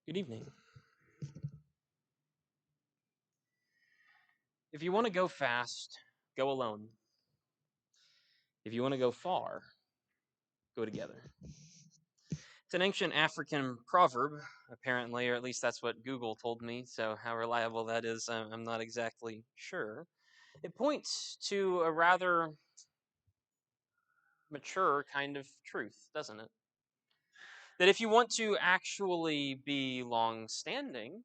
Good evening. If you want to go fast, go alone. If you want to go far, go together. It's an ancient African proverb, apparently, or at least that's what Google told me, so how reliable that is, I'm not exactly sure. It points to a rather mature kind of truth, doesn't it? That if you want to actually be long standing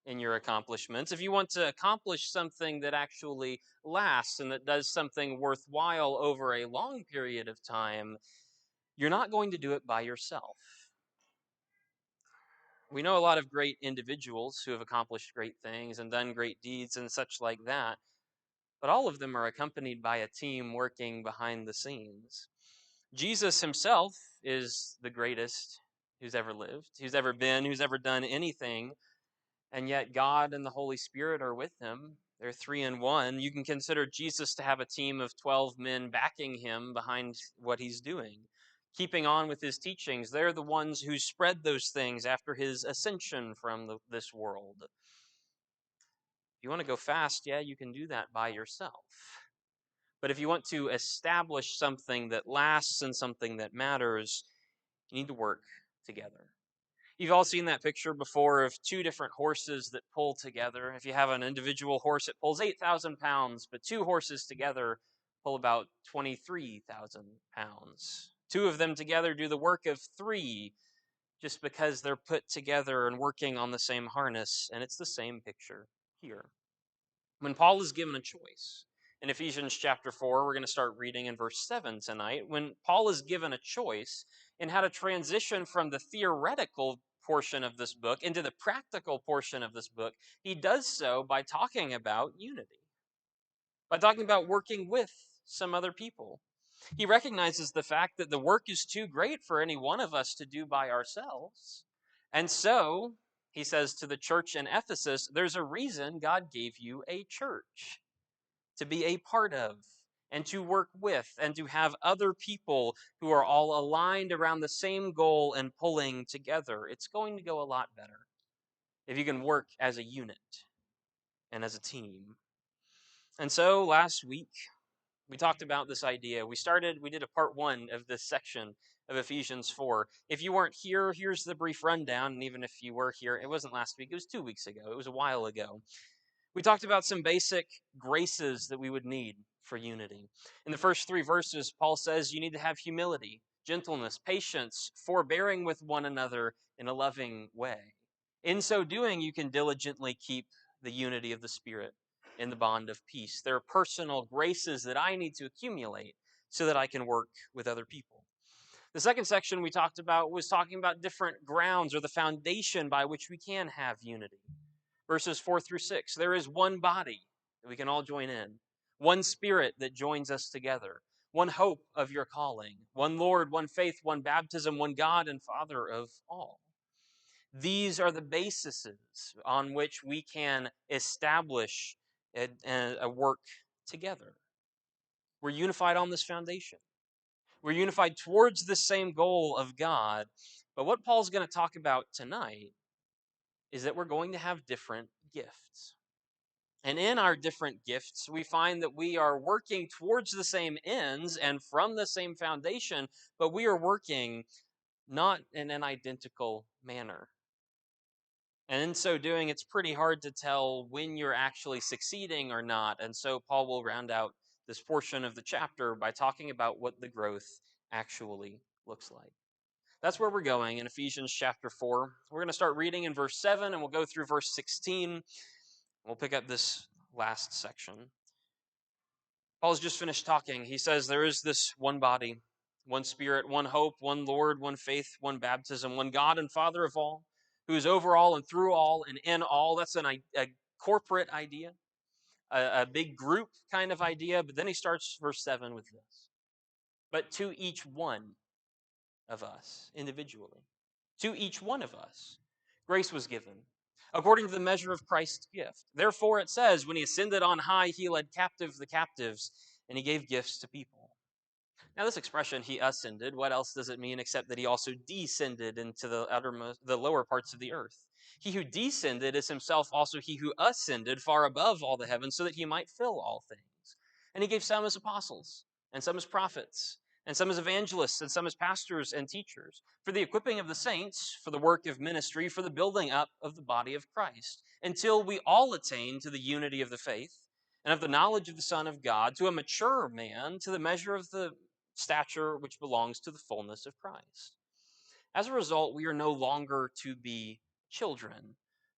in your accomplishments, if you want to accomplish something that actually lasts and that does something worthwhile over a long period of time, you're not going to do it by yourself. We know a lot of great individuals who have accomplished great things and done great deeds and such like that, but all of them are accompanied by a team working behind the scenes. Jesus himself is the greatest who's ever lived, who's ever been, who's ever done anything, and yet God and the Holy Spirit are with him. They're three in one. You can consider Jesus to have a team of 12 men backing him behind what he's doing, keeping on with his teachings. They're the ones who spread those things after his ascension from this world. If you want to go fast, yeah, you can do that by yourself. But if you want to establish something that lasts and something that matters, you need to work together. You've all seen that picture before of two different horses that pull together. If you have an individual horse, it pulls 8,000 pounds, but two horses together pull about 23,000 pounds. Two of them together do the work of three just because they're put together and working on the same harness, and it's the same picture here. When Paul is given a choice, in Ephesians chapter 4, we're going to start reading in verse 7 tonight. When Paul is given a choice in how to transition from the theoretical portion of this book into the practical portion of this book, he does so by talking about unity, by talking about working with some other people. He recognizes the fact that the work is too great for any one of us to do by ourselves. And so, he says to the church in Ephesus, there's a reason God gave you a church to be a part of and to work with and to have other people who are all aligned around the same goal and pulling together. It's going to go a lot better if you can work as a unit and as a team. And so last week, we talked about this idea. We did a part one of this section of Ephesians 4. If you weren't here, here's the brief rundown. And even if you were here, it wasn't last week, it was 2 weeks ago. It was a while ago. We talked about some basic graces that we would need for unity. In the first three verses, Paul says you need to have humility, gentleness, patience, forbearing with one another in a loving way. In so doing, you can diligently keep the unity of the Spirit in the bond of peace. There are personal graces that I need to accumulate so that I can work with other people. The second section we talked about was talking about different grounds or the foundation by which we can have unity. Verses 4 through 6, there is one body that we can all join in, one Spirit that joins us together, one hope of your calling, one Lord, one faith, one baptism, one God and Father of all. These are the bases on which we can establish a work together. We're unified on this foundation. We're unified towards the same goal of God. But what Paul's going to talk about tonight is that we're going to have different gifts. And in our different gifts, we find that we are working towards the same ends and from the same foundation, but we are working not in an identical manner. And in so doing, it's pretty hard to tell when you're actually succeeding or not. And so Paul will round out this portion of the chapter by talking about what the growth actually looks like. That's where we're going in Ephesians chapter 4. We're going to start reading in verse 7 and we'll go through verse 16. We'll pick up this last section. Paul's just finished talking. He says there is this one body, one Spirit, one hope, one Lord, one faith, one baptism, one God and Father of all, who is over all and through all and in all. That's a corporate idea, a big group kind of idea. But then he starts verse 7 with this. But to each one of us individually, to each one of us, grace was given according to the measure of Christ's gift. Therefore, it says, when he ascended on high, he led captive the captives, and he gave gifts to people. Now, this expression, he ascended, what else does it mean except that he also descended into the lower parts of the earth? He who descended is himself also he who ascended far above all the heavens so that he might fill all things. And he gave some as apostles, and some as prophets, and some as evangelists, and some as pastors and teachers, for the equipping of the saints, for the work of ministry, for the building up of the body of Christ, until we all attain to the unity of the faith and of the knowledge of the Son of God, to a mature man, to the measure of the stature which belongs to the fullness of Christ. As a result, we are no longer to be children,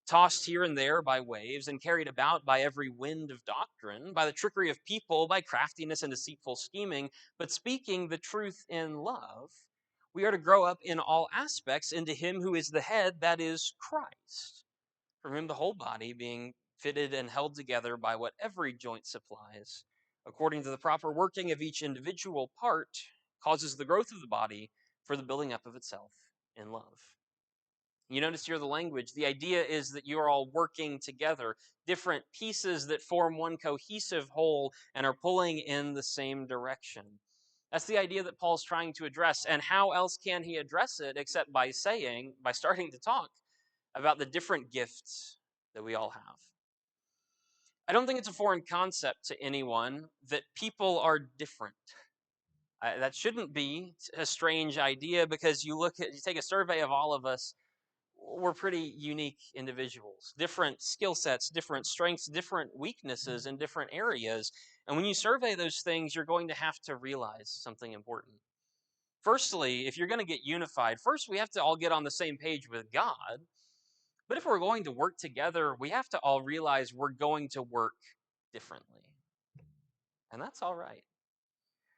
tossed here and there by waves and carried about by every wind of doctrine, by the trickery of people, by craftiness and deceitful scheming, but speaking the truth in love, we are to grow up in all aspects into him who is the head, that is Christ, from whom the whole body, being fitted and held together by what every joint supplies, according to the proper working of each individual part, causes the growth of the body for the building up of itself in love. You notice here the language. The idea is that you are all working together, different pieces that form one cohesive whole and are pulling in the same direction. That's the idea that Paul's trying to address. And how else can he address it except by starting to talk about the different gifts that we all have? I don't think it's a foreign concept to anyone that people are different. That shouldn't be a strange idea because you take a survey of all of us, we're pretty unique individuals, different skill sets, different strengths, different weaknesses in different areas. And when you survey those things, you're going to have to realize something important. Firstly, if you're going to get unified, first we have to all get on the same page with God. But if we're going to work together, we have to all realize we're going to work differently. And that's all right.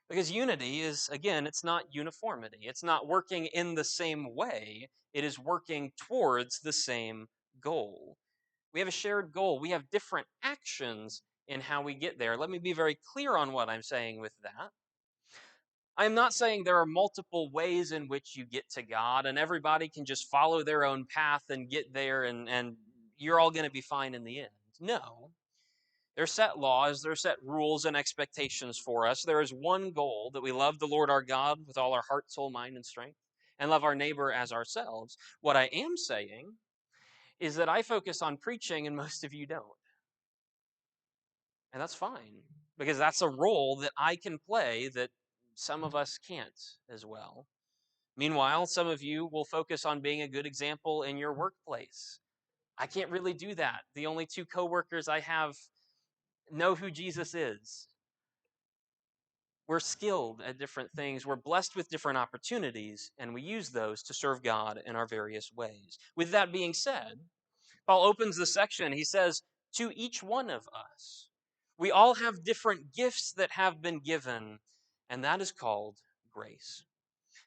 Because unity is, again, it's not uniformity. It's not working in the same way. It is working towards the same goal. We have a shared goal. We have different actions in how we get there. Let me be very clear on what I'm saying with that. I'm not saying there are multiple ways in which you get to God and everybody can just follow their own path and get there and you're all going to be fine in the end. No. There are set laws, there are set rules and expectations for us. There is one goal, that we love the Lord our God with all our heart, soul, mind, and strength, and love our neighbor as ourselves. What I am saying is that I focus on preaching and most of you don't. And that's fine, because that's a role that I can play that some of us can't as well. Meanwhile, some of you will focus on being a good example in your workplace. I can't really do that. The only two coworkers I have know who Jesus is. We're skilled at different things. We're blessed with different opportunities, and we use those to serve God in our various ways. With that being said, Paul opens the section. He says, to each one of us, we all have different gifts that have been given, and that is called grace.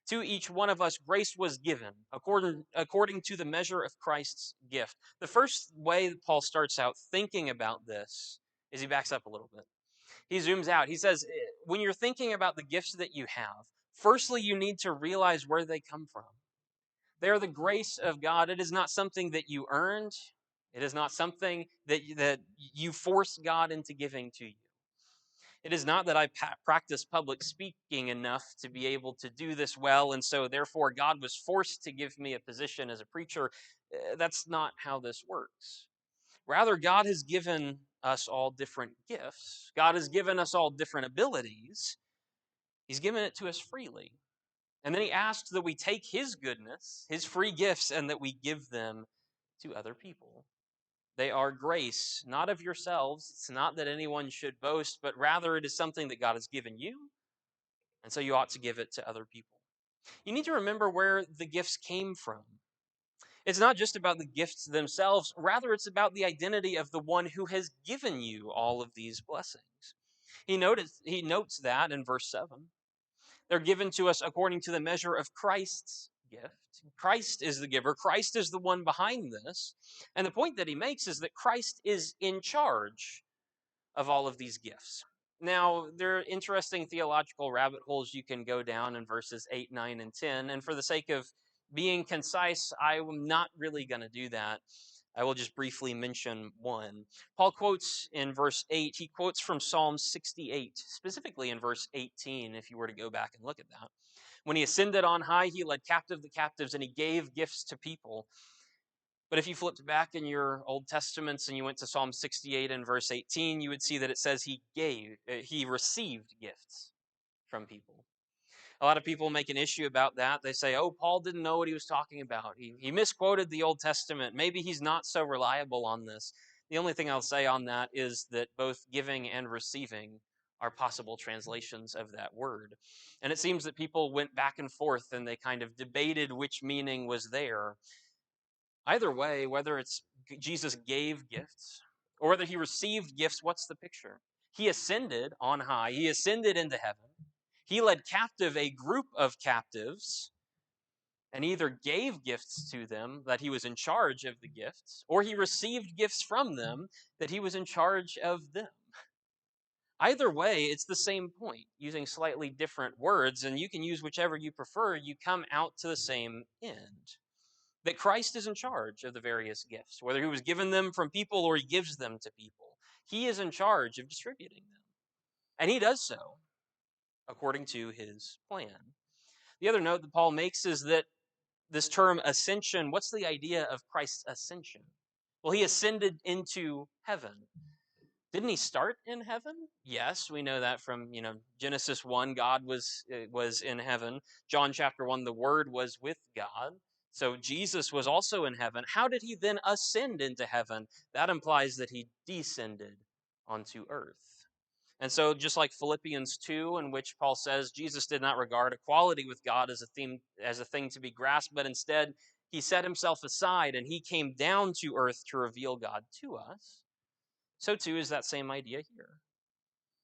To each one of us, grace was given according to the measure of Christ's gift. The first way that Paul starts out thinking about this is he backs up a little bit. He zooms out. He says, when you're thinking about the gifts that you have, firstly, you need to realize where they come from. They are the grace of God. It is not something that you earned. It is not something that you forced God into giving to you. It is not that I practice public speaking enough to be able to do this well, and so therefore God was forced to give me a position as a preacher. That's not how this works. Rather, God has given us all different gifts. God has given us all different abilities. He's given it to us freely. And then he asks that we take his goodness, his free gifts, and that we give them to other people. They are grace, not of yourselves. It's not that anyone should boast, but rather it is something that God has given you, and so you ought to give it to other people. You need to remember where the gifts came from. It's not just about the gifts themselves, rather, it's about the identity of the one who has given you all of these blessings. He notes that in verse 7. They're given to us according to the measure of Christ's gift. Christ is the giver, Christ is the one behind this. And the point that he makes is that Christ is in charge of all of these gifts. Now, there are interesting theological rabbit holes you can go down in verses 8, 9, and 10. And for the sake of being concise, I'm not really going to do that. I will just briefly mention one. Paul quotes in verse 8, he quotes from Psalm 68, specifically in verse 18, if you were to go back and look at that. When he ascended on high, he led captive the captives and he gave gifts to people. But if you flipped back in your Old Testaments and you went to Psalm 68 and verse 18, you would see that it says he received gifts from people. A lot of people make an issue about that. They say, oh, Paul didn't know what he was talking about. He misquoted the Old Testament. Maybe he's not so reliable on this. The only thing I'll say on that is that both giving and receiving are possible translations of that word. And it seems that people went back and forth and they kind of debated which meaning was there. Either way, whether it's Jesus gave gifts or whether he received gifts, what's the picture? He ascended on high. He ascended into heaven. He led captive a group of captives and either gave gifts to them, that he was in charge of the gifts, or he received gifts from them, that he was in charge of them. Either way, it's the same point, using slightly different words, and you can use whichever you prefer. You come out to the same end. That Christ is in charge of the various gifts, whether he was given them from people or he gives them to people. He is in charge of distributing them. And he does so according to his plan. The other note that Paul makes is that this term ascension, what's the idea of Christ's ascension? Well, he ascended into heaven. Didn't he start in heaven? Yes, we know that from, Genesis 1, God was in heaven. John chapter 1, the Word was with God. So Jesus was also in heaven. How did he then ascend into heaven? That implies that he descended onto earth. And so just like Philippians 2, in which Paul says Jesus did not regard equality with God as a thing to be grasped, but instead he set himself aside and he came down to earth to reveal God to us. So too is that same idea here.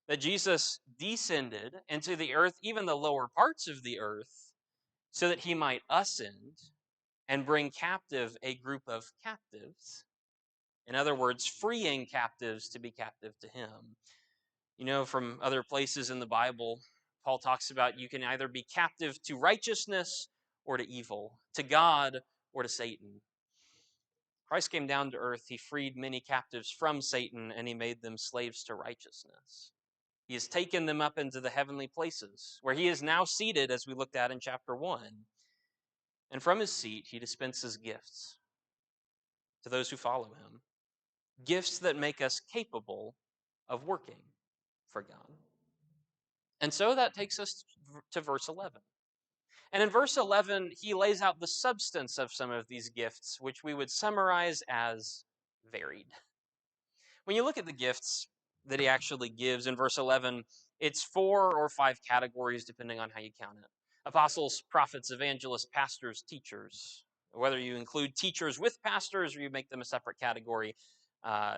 That Jesus descended into the earth, even the lower parts of the earth, so that he might ascend and bring captive a group of captives. In other words, freeing captives to be captive to him. From other places in the Bible, Paul talks about you can either be captive to righteousness or to evil, to God or to Satan. Christ came down to earth. He freed many captives from Satan, and he made them slaves to righteousness. He has taken them up into the heavenly places, where he is now seated, as we looked at in chapter 1. And from his seat, he dispenses gifts to those who follow him, gifts that make us capable of working for God. And so that takes us to verse 11. And in verse 11, he lays out the substance of some of these gifts, which we would summarize as varied. When you look at the gifts that he actually gives in verse 11, it's 4 or 5 categories, depending on how you count it: apostles, prophets, evangelists, pastors, teachers. Whether you include teachers with pastors or you make them a separate category,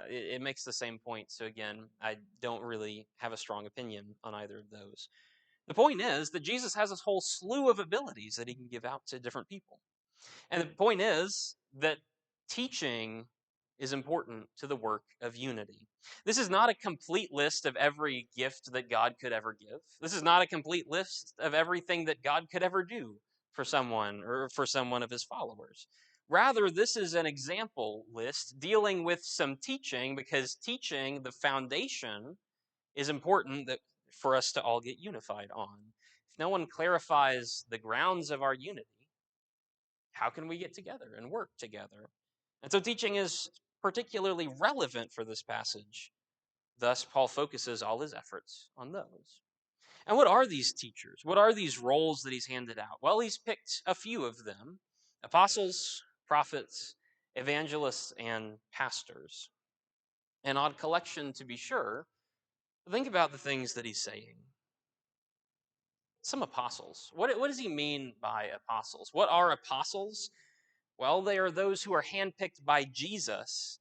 it makes the same point. So again, I don't really have a strong opinion on either of those. The point is that Jesus has this whole slew of abilities that he can give out to different people. And the point is that teaching is important to the work of unity. This is not a complete list of every gift that God could ever give. This is not a complete list of everything that God could ever do for someone or for someone of his followers. Rather, this is an example list dealing with some teaching, because teaching, the foundation, is important that for us to all get unified on. If no one clarifies the grounds of our unity, how can we get together and work together? And so teaching is particularly relevant for this passage. Thus, Paul focuses all his efforts on those. And what are these teachers? What are these roles that he's handed out? Well, he's picked a few of them: apostles, prophets, evangelists, and pastors. An odd collection, to be sure. Think about the things that he's saying. Some apostles. What does he mean by apostles? What are apostles? Well, they are those who are handpicked by Jesus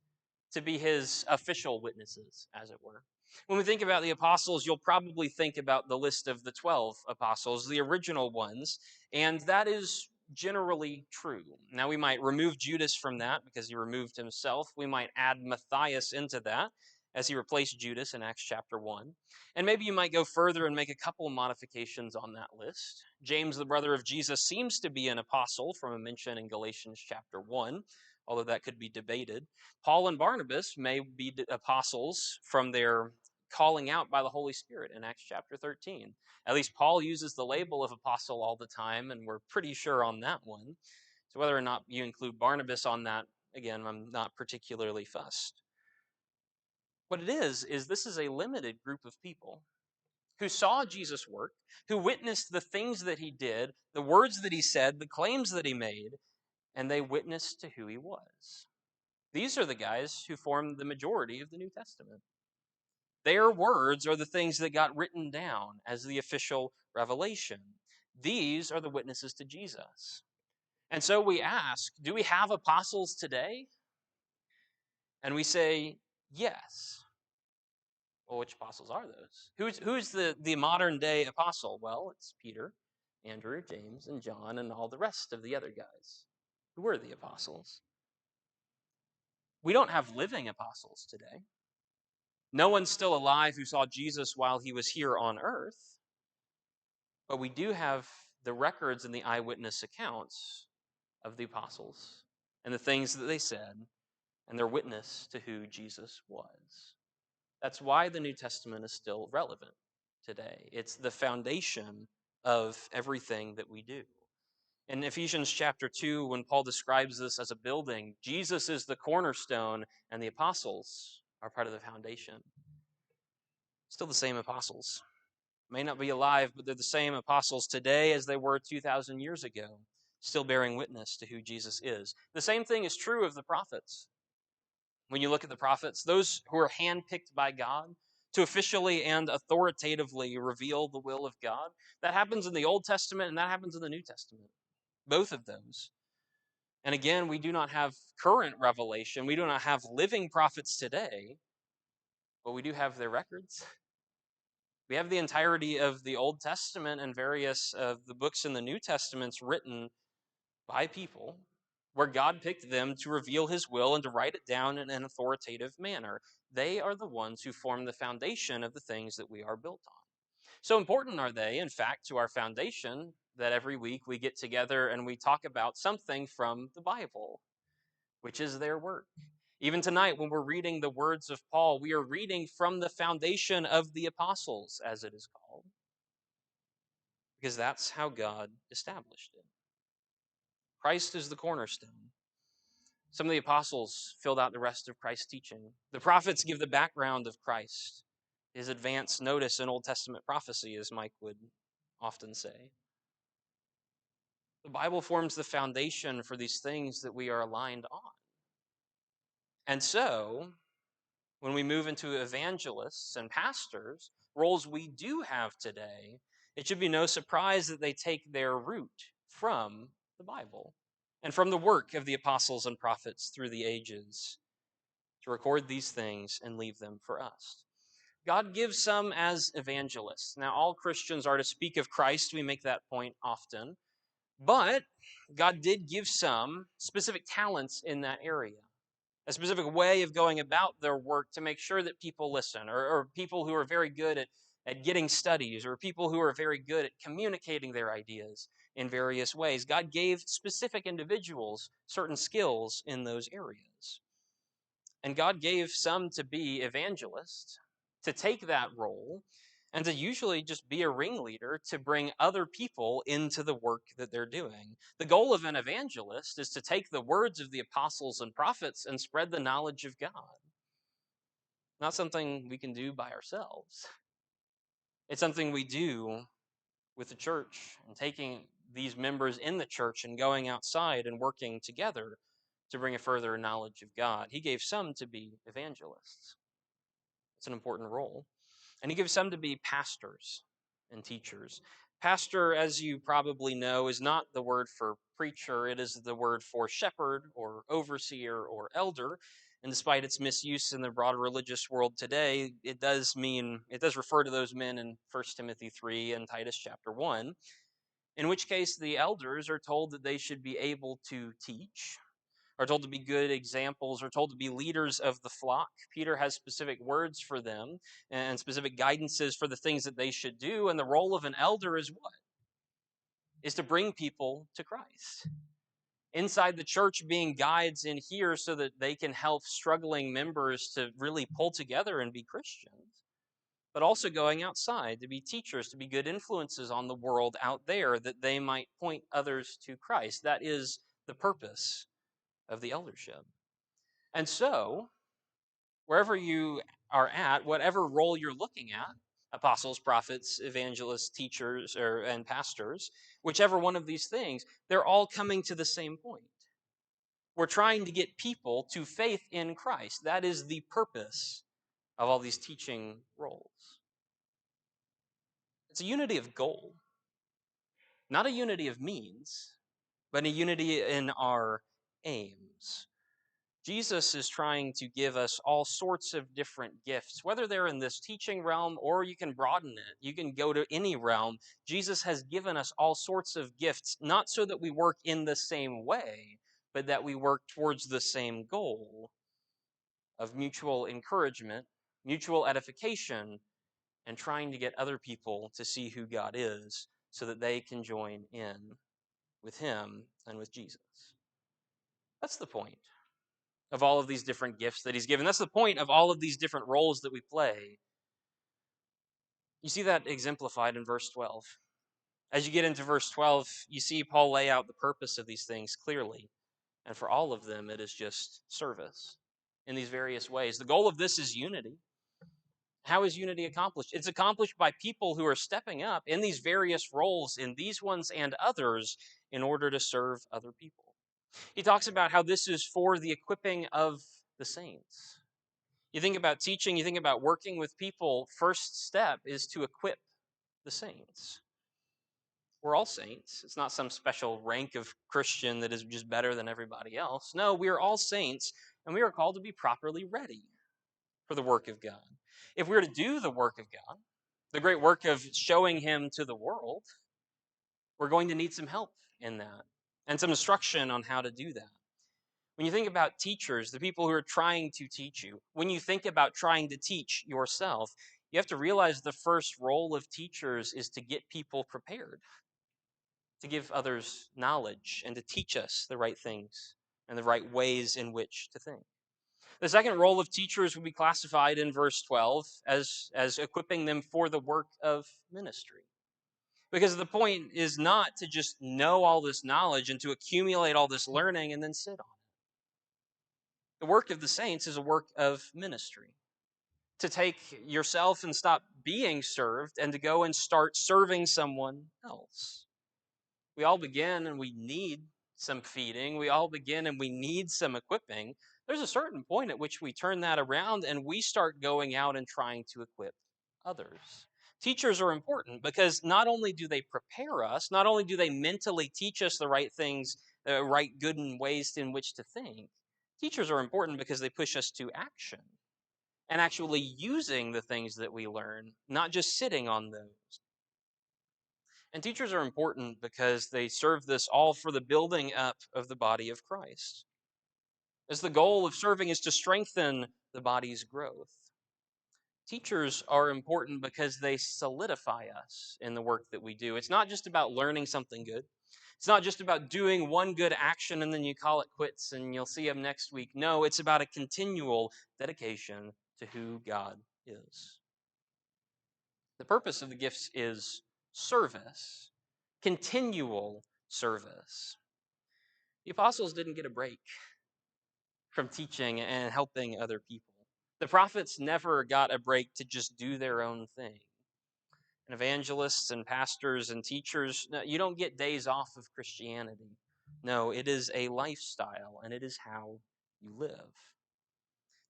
to be his official witnesses, as it were. When we think about the apostles, you'll probably think about the list of the 12 apostles, the original ones, and that is generally true. Now, we might remove Judas from that because he removed himself. We might add Matthias into that, as he replaced Judas in Acts chapter 1. And maybe you might go further and make a couple modifications on that list. James, the brother of Jesus, seems to be an apostle from a mention in Galatians chapter 1. although that could be debated. Paul and Barnabas may be apostles from their calling out by the Holy Spirit in Acts chapter 13. At least Paul uses the label of apostle all the time, and we're pretty sure on that one. So whether or not you include Barnabas on that, again, I'm not particularly fussed. What it is this is a limited group of people who saw Jesus work, who witnessed the things that he did, the words that he said, the claims that he made, and they witnessed to who he was. These are the guys who formed the majority of the New Testament. Their words are the things that got written down as the official revelation. These are the witnesses to Jesus. And so we ask, do we have apostles today? And we say, yes. Well, which apostles are those? Who's the modern day apostle? Well, it's Peter, Andrew, James, and John, and all the rest of the other guys who were the apostles. We don't have living apostles today. No one's still alive who saw Jesus while he was here on earth, but we do have the records and the eyewitness accounts of the apostles and the things that they said and their witness to who Jesus was. That's why the New Testament is still relevant today. It's the foundation of everything that we do. In Ephesians chapter 2, when Paul describes this as a building, Jesus is the cornerstone and the apostles are part of the foundation. Still the same apostles. May not be alive, but they're the same apostles today as they were 2,000 years ago, still bearing witness to who Jesus is. The same thing is true of the prophets. When you look at the prophets, those who are handpicked by God to officially and authoritatively reveal the will of God, that happens in the Old Testament and that happens in the New Testament. Both of those. And again, we do not have current revelation. We do not have living prophets today, but we do have their records. We have the entirety of the Old Testament and various of the books in the New Testaments written by people where God picked them to reveal his will and to write it down in an authoritative manner. They are the ones who form the foundation of the things that we are built on. So important are they, in fact, to our foundation that every week we get together and we talk about something from the Bible, which is their work. Even tonight, when we're reading the words of Paul, we are reading from the foundation of the apostles, as it is called, because that's how God established it. Christ is the cornerstone. Some of the apostles filled out the rest of Christ's teaching. The prophets give the background of Christ, his advance notice in Old Testament prophecy, as Mike would often say. The Bible forms the foundation for these things that we are aligned on. And so, when we move into evangelists and pastors, roles we do have today, it should be no surprise that they take their root from the Bible and from the work of the apostles and prophets through the ages to record these things and leave them for us. God gives some as evangelists. Now, all Christians are to speak of Christ. We make that point often. But God did give some specific talents in that area, a specific way of going about their work to make sure that people listen, or people who are very good at getting studies, or people who are very good at communicating their ideas in various ways. God gave specific individuals certain skills in those areas. And God gave some to be evangelists, to take that role, and to usually just be a ringleader to bring other people into the work that they're doing. The goal of an evangelist is to take the words of the apostles and prophets and spread the knowledge of God. Not something we can do by ourselves. It's something we do with the church and taking these members in the church and going outside and working together to bring a further knowledge of God. He gave some to be evangelists. It's an important role. And he gives some to be pastors and teachers. Pastor, as you probably know, is not the word for preacher. It is the word for shepherd or overseer or elder. And despite its misuse in the broader religious world today, it does refer to those men in 1 Timothy 3 and Titus chapter 1, in which case the elders are told that they should be able to teach, are told to be good examples, are told to be leaders of the flock. Peter has specific words for them and specific guidances for the things that they should do. And the role of an elder is what? Is to bring people to Christ. inside the church being guides in here so that they can help struggling members to really pull together and be Christians, but also going outside to be teachers, to be good influences on the world out there that they might point others to Christ. That is the purpose of the eldership. And so, wherever you are at, whatever role you're looking at, apostles, prophets, evangelists, teachers, and pastors, whichever one of these things, they're all coming to the same point. We're trying to get people to faith in Christ. That is the purpose of all these teaching roles. It's a unity of goal, not a unity of means, but a unity in our aims. Jesus is trying to give us all sorts of different gifts, whether they're in this teaching realm or you can broaden it. You can go to any realm. Jesus has given us all sorts of gifts, not so that we work in the same way, but that we work towards the same goal of mutual encouragement, mutual edification, and trying to get other people to see who God is so that they can join in with Him and with Jesus. That's the point of all of these different gifts that He's given. That's the point of all of these different roles that we play. You see that exemplified in verse 12. As you get into verse 12, you see Paul lay out the purpose of these things clearly. And for all of them, it is just service in these various ways. The goal of this is unity. How is unity accomplished? It's accomplished by people who are stepping up in these various roles, in these ones and others, in order to serve other people. He talks about how this is for the equipping of the saints. You think about teaching, you think about working with people, first step is to equip the saints. We're all saints. It's not some special rank of Christian that is just better than everybody else. No, we are all saints, and we are called to be properly ready for the work of God. If we're to do the work of God, the great work of showing Him to the world, we're going to need some help in that and some instruction on how to do that. When you think about teachers, the people who are trying to teach you, when you think about trying to teach yourself, you have to realize the first role of teachers is to get people prepared, to give others knowledge, and to teach us the right things and the right ways in which to think. The second role of teachers will be classified in verse 12 as equipping them for the work of ministry. Because the point is not to just know all this knowledge and to accumulate all this learning and then sit on it. The work of the saints is a work of ministry. To take yourself and stop being served and to go and start serving someone else. We all begin and we need some feeding. We all begin and we need some equipping. There's a certain point at which we turn that around and we start going out and trying to equip others. Teachers are important because not only do they prepare us, not only do they mentally teach us the right things, right good and ways in which to think, teachers are important because they push us to action and actually using the things that we learn, not just sitting on those. And teachers are important because they serve this all for the building up of the body of Christ. As the goal of serving is to strengthen the body's growth. Teachers are important because they solidify us in the work that we do. It's not just about learning something good. It's not just about doing one good action and then you call it quits and you'll see them next week. No, it's about a continual dedication to who God is. The purpose of the gifts is service, continual service. The apostles didn't get a break from teaching and helping other people. The prophets never got a break to just do their own thing. And evangelists and pastors and teachers, no, you don't get days off of Christianity. No, it is a lifestyle and it is how you live.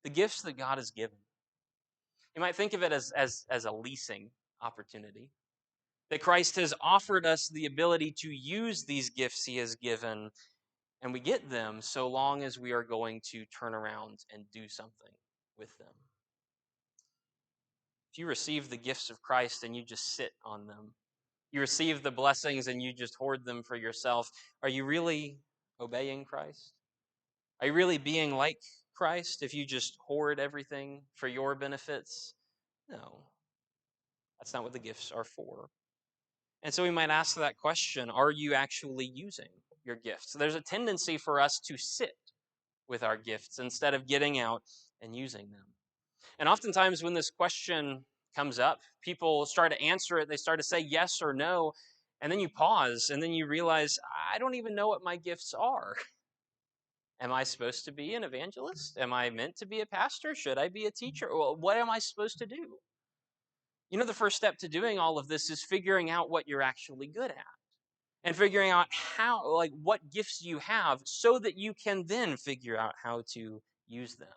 The gifts that God has given. You might think of it as a leasing opportunity. That Christ has offered us the ability to use these gifts He has given, and we get them so long as we are going to turn around and do something with them. If you receive the gifts of Christ and you just sit on them, you receive the blessings and you just hoard them for yourself, are you really obeying Christ? Are you really being like Christ if you just hoard everything for your benefits? No, that's not what the gifts are for. And so we might ask that question, are you actually using your gifts. There's a tendency for us to sit with our gifts instead of getting out and using them. And oftentimes when this question comes up, people start to answer it. They start to say yes or no. And then you pause and then you realize, I don't even know what my gifts are. Am I supposed to be an evangelist? Am I meant to be a pastor? Should I be a teacher? Well, what am I supposed to do? You know, the first step to doing all of this is figuring out what you're actually good at and figuring out how, like, what gifts you have so that you can then figure out how to use them.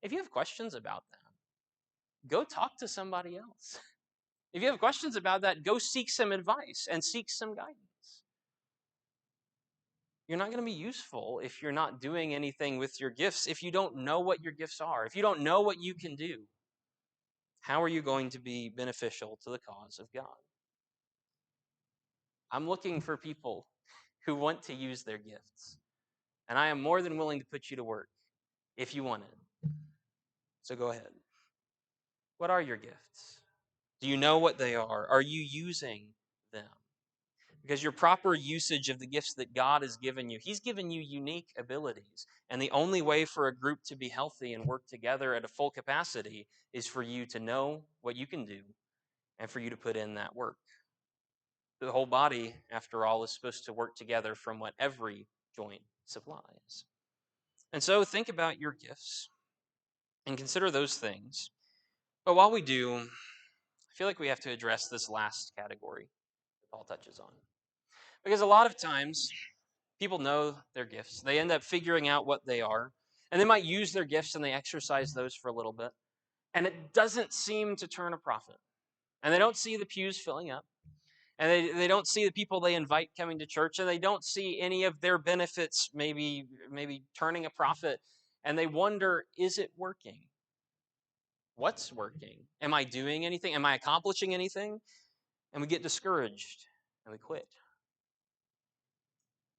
If you have questions about that, go talk to somebody else. If you have questions about that, go seek some advice and seek some guidance. You're not going to be useful if you're not doing anything with your gifts, if you don't know what your gifts are, if you don't know what you can do. How are you going to be beneficial to the cause of God? I'm looking for people who want to use their gifts, and I am more than willing to put you to work if you want it. So go ahead. What are your gifts? Do you know what they are? Are you using them? Because your proper usage of the gifts that God has given you, He's given you unique abilities. And the only way for a group to be healthy and work together at a full capacity is for you to know what you can do and for you to put in that work. The whole body, after all, is supposed to work together from what every joint supplies. And so think about your gifts and consider those things. But while we do, I feel like we have to address this last category that Paul touches on. Because a lot of times, people know their gifts. They end up figuring out what they are. And they might use their gifts and they exercise those for a little bit. And it doesn't seem to turn a profit. And they don't see the pews filling up. And they don't see the people they invite coming to church. And they don't see any of their benefits maybe turning a profit. And they wonder, is it working? What's working? Am I doing anything? Am I accomplishing anything? And we get discouraged and we quit.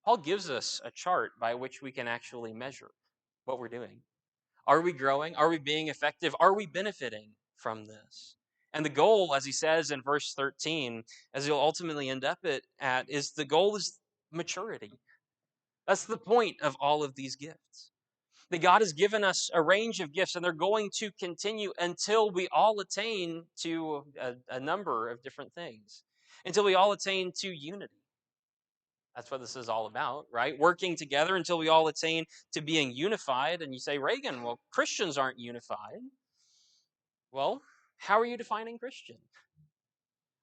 Paul gives us a chart by which we can actually measure what we're doing. Are we growing? Are we being effective? Are we benefiting from this? And the goal, as he says in verse 13, as he'll ultimately end up at is the goal is maturity. That's the point of all of these gifts. That God has given us a range of gifts, and they're going to continue until we all attain to a number of different things, until we all attain to unity. That's what this is all about, right? Working together until we all attain to being unified. And you say, Reagan, well, Christians aren't unified. Well, how are you defining Christian?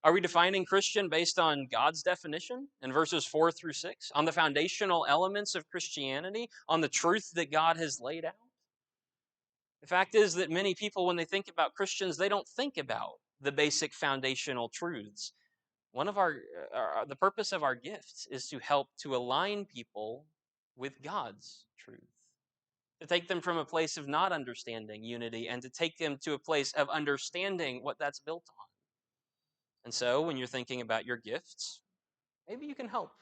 Are we defining Christian based on God's definition in verses 4 through 6, on the foundational elements of Christianity, on the truth that God has laid out? The fact is that many people, when they think about Christians, they don't think about the basic foundational truths. One of the purpose of our gifts is to help to align people with God's truth, to take them from a place of not understanding unity and to take them to a place of understanding what that's built on. And so when you're thinking about your gifts, maybe you can help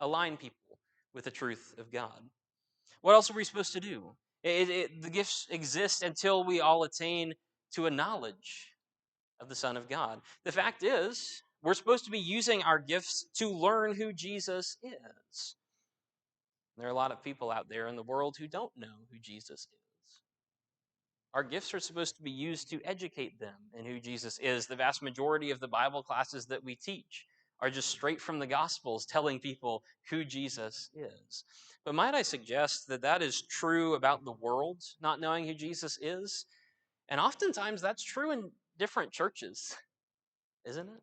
align people with the truth of God. What else are we supposed to do? The gifts exist until we all attain to a knowledge of the Son of God. The fact is, we're supposed to be using our gifts to learn who Jesus is. There are a lot of people out there in the world who don't know who Jesus is. Our gifts are supposed to be used to educate them in who Jesus is. The vast majority of the Bible classes that we teach are just straight from the Gospels telling people who Jesus is. But might I suggest that that is true about the world not knowing who Jesus is? And oftentimes that's true in different churches, isn't it?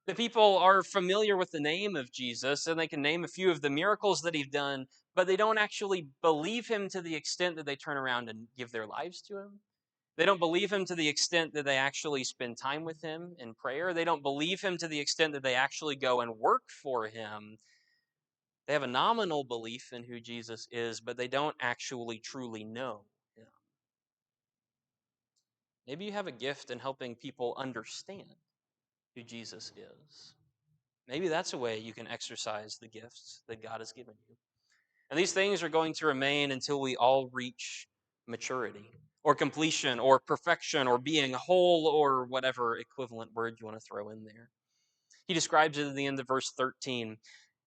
The people are familiar with the name of Jesus and they can name a few of the miracles that he's done, but they don't actually believe him to the extent that they turn around and give their lives to him. They don't believe him to the extent that they actually spend time with him in prayer. They don't believe him to the extent that they actually go and work for him. They have a nominal belief in who Jesus is, but they don't actually truly know him. Maybe you have a gift in helping people understand who Jesus is. Maybe that's a way you can exercise the gifts that God has given you. And these things are going to remain until we all reach maturity or completion or perfection or being whole or whatever equivalent word you want to throw in there. He describes it at the end of verse 13.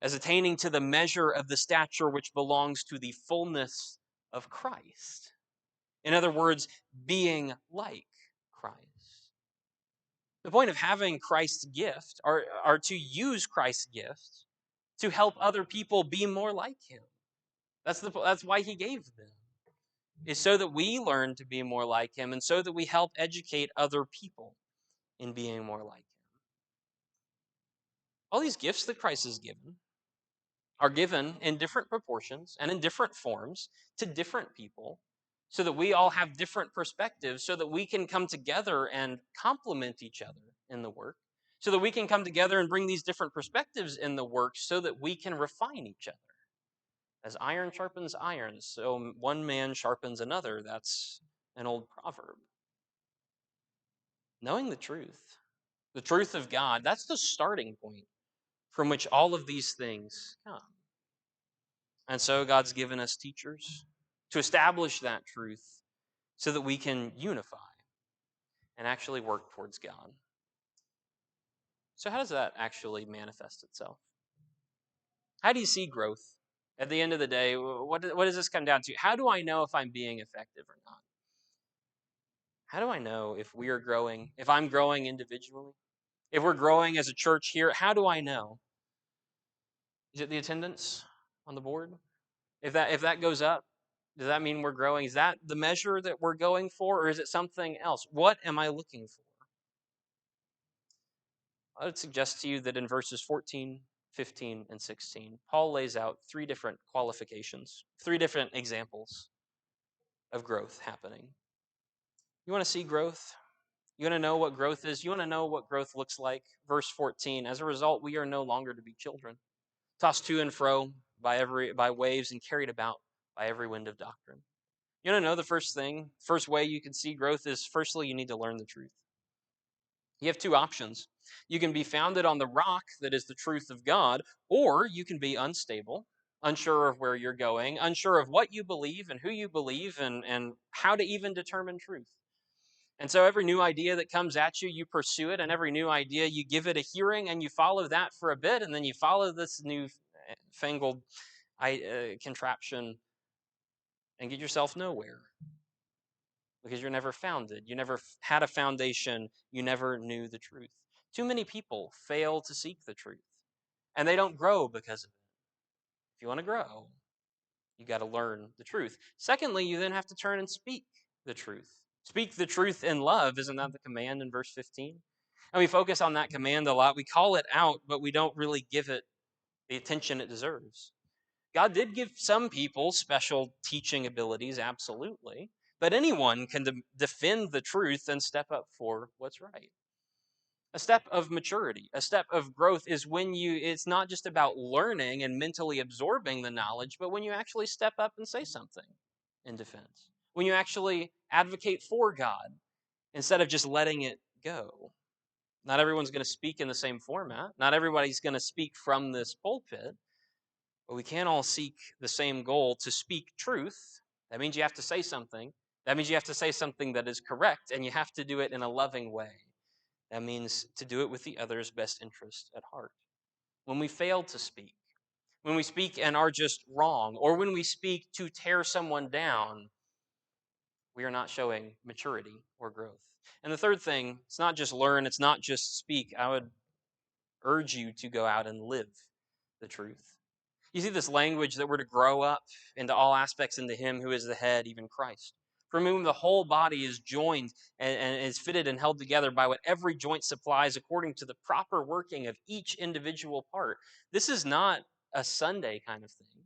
as attaining to the measure of the stature which belongs to the fullness of Christ. In other words, being like Christ. The point of having Christ's gift are to use Christ's gift to help other people be more like him. That's why he gave them. Is so that we learn to be more like him and so that we help educate other people in being more like him. All these gifts that Christ has given are given in different proportions and in different forms to different people so that we all have different perspectives so that we can come together and complement each other in the work, so that we can come together and bring these different perspectives in the work so that we can refine each other. As iron sharpens iron, so one man sharpens another. That's an old proverb. Knowing the truth of God, that's the starting point from which all of these things come. And so God's given us teachers to establish that truth so that we can unify and actually work towards God. So, how does that actually manifest itself? How do you see growth? At the end of the day, what does this come down to? How do I know if I'm being effective or not? How do I know if we are growing, if I'm growing individually? If we're growing as a church here, how do I know? Is it the attendance on the board? If that goes up, does that mean we're growing? Is that the measure that we're going for, or is it something else? What am I looking for? I would suggest to you that in verses 14, 15, and 16, Paul lays out three different qualifications, three different examples of growth happening. You want to see growth? You want to know what growth is? You want to know what growth looks like? Verse 14, as a result, we are no longer to be children, tossed to and fro by waves and carried about by every wind of doctrine. You want to know the first way you can see growth is, firstly, you need to learn the truth. You have two options. You can be founded on the rock that is the truth of God, or you can be unstable, unsure of where you're going, unsure of what you believe and who you believe and how to even determine truth. And so every new idea that comes at you, you pursue it, and every new idea, you give it a hearing and you follow that for a bit, and then you follow this new fangled contraption and get yourself nowhere because you're never founded. You never had a foundation. You never knew the truth. Too many people fail to seek the truth, and they don't grow because of it. If you want to grow, you got to learn the truth. Secondly, you then have to turn and speak the truth. Speak the truth in love. Isn't that the command in verse 15? And we focus on that command a lot. We call it out, but we don't really give it the attention it deserves. God did give some people special teaching abilities, absolutely. But anyone can defend the truth and step up for what's right. A step of maturity, a step of growth is when it's not just about learning and mentally absorbing the knowledge, but when you actually step up and say something in defense. When you actually advocate for God instead of just letting it go. Not everyone's going to speak in the same format. Not everybody's going to speak from this pulpit. But we can't all seek the same goal to speak truth. That means you have to say something. That means you have to say something that is correct, and you have to do it in a loving way. That means to do it with the other's best interest at heart. When we fail to speak, when we speak and are just wrong, or when we speak to tear someone down, we are not showing maturity or growth. And the third thing, it's not just learn, it's not just speak. I would urge you to go out and live the truth. You see this language that we're to grow up into all aspects into him who is the head, even Christ, from whom the whole body is joined and is fitted and held together by what every joint supplies according to the proper working of each individual part. This is not a Sunday kind of thing.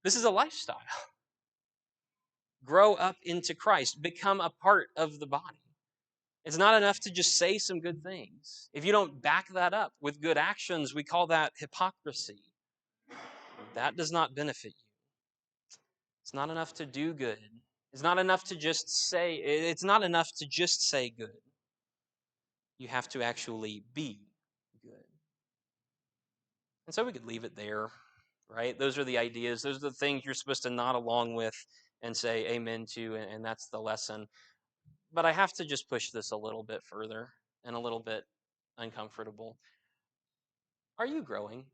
This is a lifestyle. Grow up into Christ, become a part of the body. It's not enough to just say some good things. If you don't back that up with good actions, we call that hypocrisy. That does not benefit you. It's not enough to do good. It's not enough to just say good. You have to actually be good. And so we could leave it there, right? Those are the ideas. Those are the things you're supposed to nod along with and say amen to, and that's the lesson. But I have to just push this a little bit further and a little bit uncomfortable. Are you growing?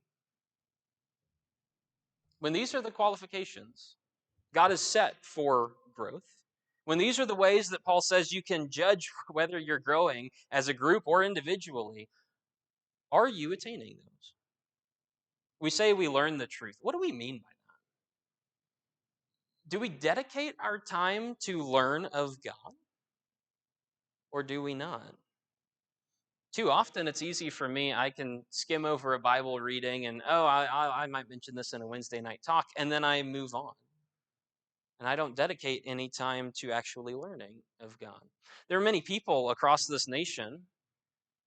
when these are the qualifications God has set for growth, when these are the ways that Paul says you can judge whether you're growing as a group or individually, are you attaining those? We say we learn the truth. What do we mean by that? Do we dedicate our time to learn of God, or do we not? Too often, it's easy for me. I can skim over a Bible reading and, oh, I might mention this in a Wednesday night talk, and then I move on. And I don't dedicate any time to actually learning of God. There are many people across this nation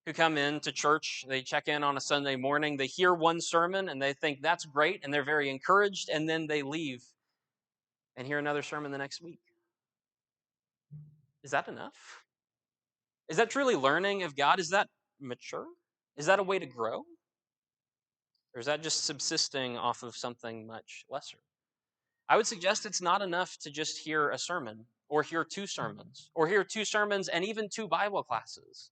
who come into church, they check in on a Sunday morning, they hear one sermon, and they think that's great, and they're very encouraged, and then they leave and hear another sermon the next week. Is that enough? Is that truly learning of God? Is that mature? Is that a way to grow? Or is that just subsisting off of something much lesser? I would suggest it's not enough to just hear a sermon or hear two sermons or hear two sermons and even two Bible classes.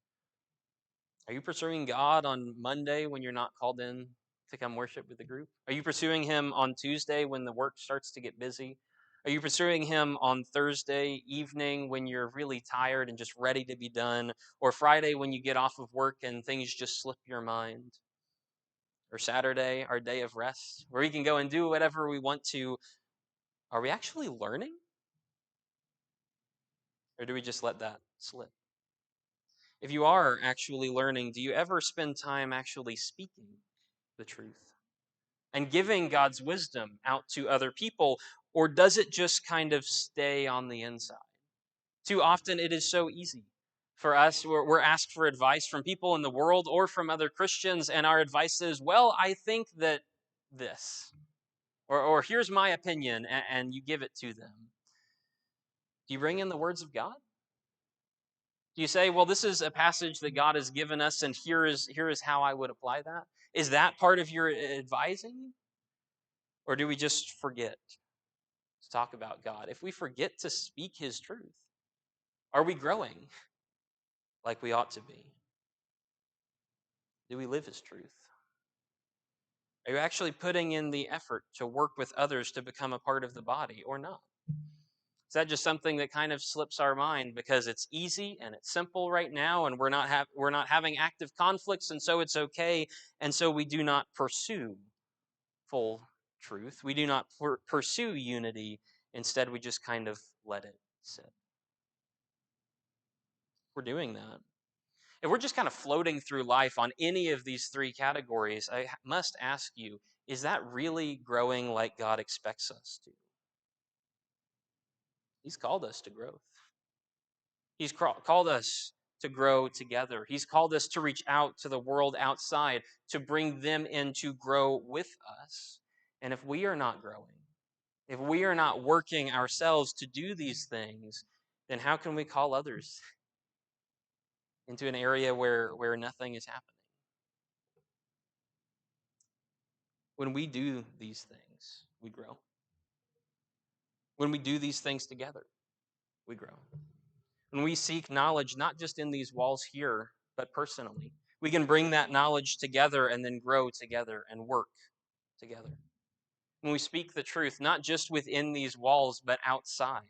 Are you pursuing God on Monday when you're not called in to come worship with the group? Are you pursuing Him on Tuesday when the work starts to get busy? Are you pursuing Him on Thursday evening when you're really tired and just ready to be done? Or Friday when you get off of work and things just slip your mind? Or Saturday, our day of rest, where we can go and do whatever we want to? Are we actually learning? Or do we just let that slip? If you are actually learning, do you ever spend time actually speaking the truth and giving God's wisdom out to other people? Or does it just kind of stay on the inside? Too often it is so easy for us. We're asked for advice from people in the world or from other Christians, and our advice is, well, I think that this, or here's my opinion, and you give it to them. Do you bring in the words of God? Do you say, well, this is a passage that God has given us, and here is how I would apply that? Is that part of your advising? Or do we just forget to talk about God? If we forget to speak His truth, are we growing like we ought to be? Do we live His truth? Are you actually putting in the effort to work with others to become a part of the body or not? Is that just something that kind of slips our mind because it's easy and it's simple right now, and we're not having active conflicts, and so it's okay, and so we do not pursue full truth. We do not pursue unity. Instead, we just kind of let it sit. We're doing that. If we're just kind of floating through life on any of these three categories, I must ask you, is that really growing like God expects us to? He's called us to growth. He's called us to grow together. He's called us to reach out to the world outside, to bring them in to grow with us. And if we are not growing, if we are not working ourselves to do these things, then how can we call others into an area where nothing is happening? When we do these things, we grow. When we do these things together, we grow. When we seek knowledge, not just in these walls here, but personally, we can bring that knowledge together and then grow together and work together. When we speak the truth, not just within these walls, but outside,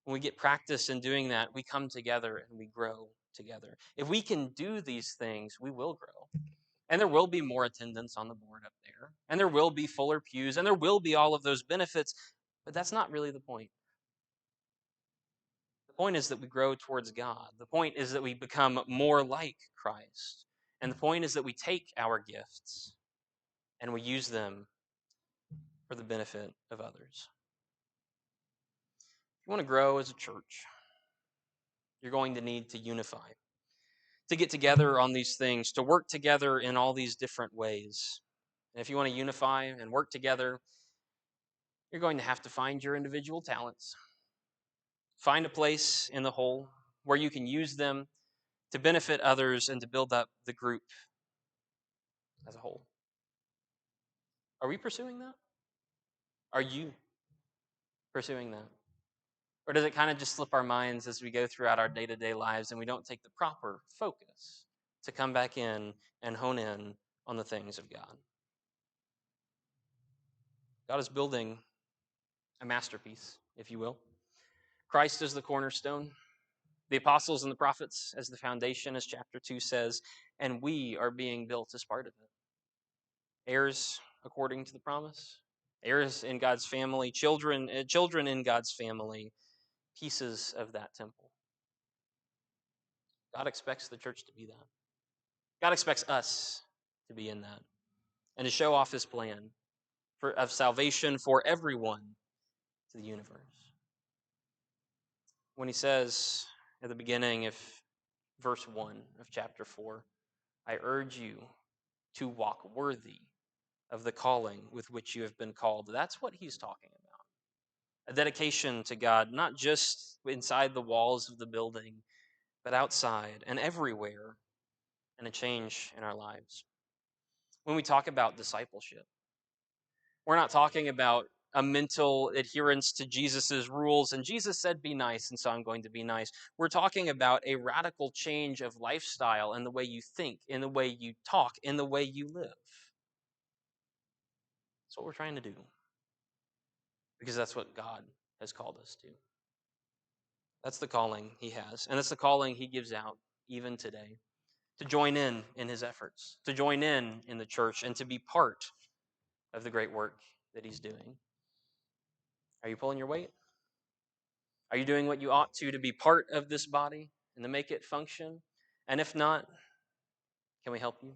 when we get practice in doing that, we come together and we grow together. If we can do these things, we will grow. And there will be more attendance on the board up there, and there will be fuller pews, and there will be all of those benefits, but that's not really the point. The point is that we grow towards God. The point is that we become more like Christ. And the point is that we take our gifts and we use them for the benefit of others. If you want to grow as a church, you're going to need to unify, to get together on these things, to work together in all these different ways. And if you want to unify and work together, you're going to have to find your individual talents, find a place in the whole where you can use them to benefit others and to build up the group as a whole. Are we pursuing that? Are you pursuing that? Or does it kind of just slip our minds as we go throughout our day-to-day lives and we don't take the proper focus to come back in and hone in on the things of God? God is building a masterpiece, if you will. Christ is the cornerstone, the apostles and the prophets as the foundation, as chapter 2 says, and we are being built as part of it. Heirs according to the promise, heirs in God's family, children in God's family, pieces of that temple. God expects the church to be that. God expects us to be in that and to show off his plan of salvation for everyone to the universe. When he says at the beginning of verse 1 of chapter 4, I urge you to walk worthy of the calling with which you have been called. That's what he's talking about. A dedication to God, not just inside the walls of the building, but outside and everywhere, and a change in our lives. When we talk about discipleship, we're not talking about a mental adherence to Jesus's rules, and Jesus said, be nice, and so I'm going to be nice. We're talking about a radical change of lifestyle in the way you think, in the way you talk, in the way you live. That's what we're trying to do, because that's what God has called us to. That's the calling he has, and that's the calling he gives out even today, to join in his efforts, to join in the church, and to be part of the great work that he's doing. Are you pulling your weight? Are you doing what you ought to be part of this body and to make it function? And if not, can we help you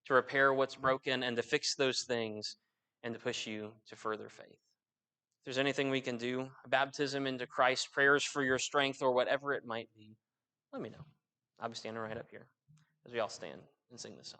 to repair what's broken and to fix those things and to push you to further faith? If there's anything we can do, a baptism into Christ, prayers for your strength, or whatever it might be, let me know. I'll be standing right up here as we all stand and sing this song.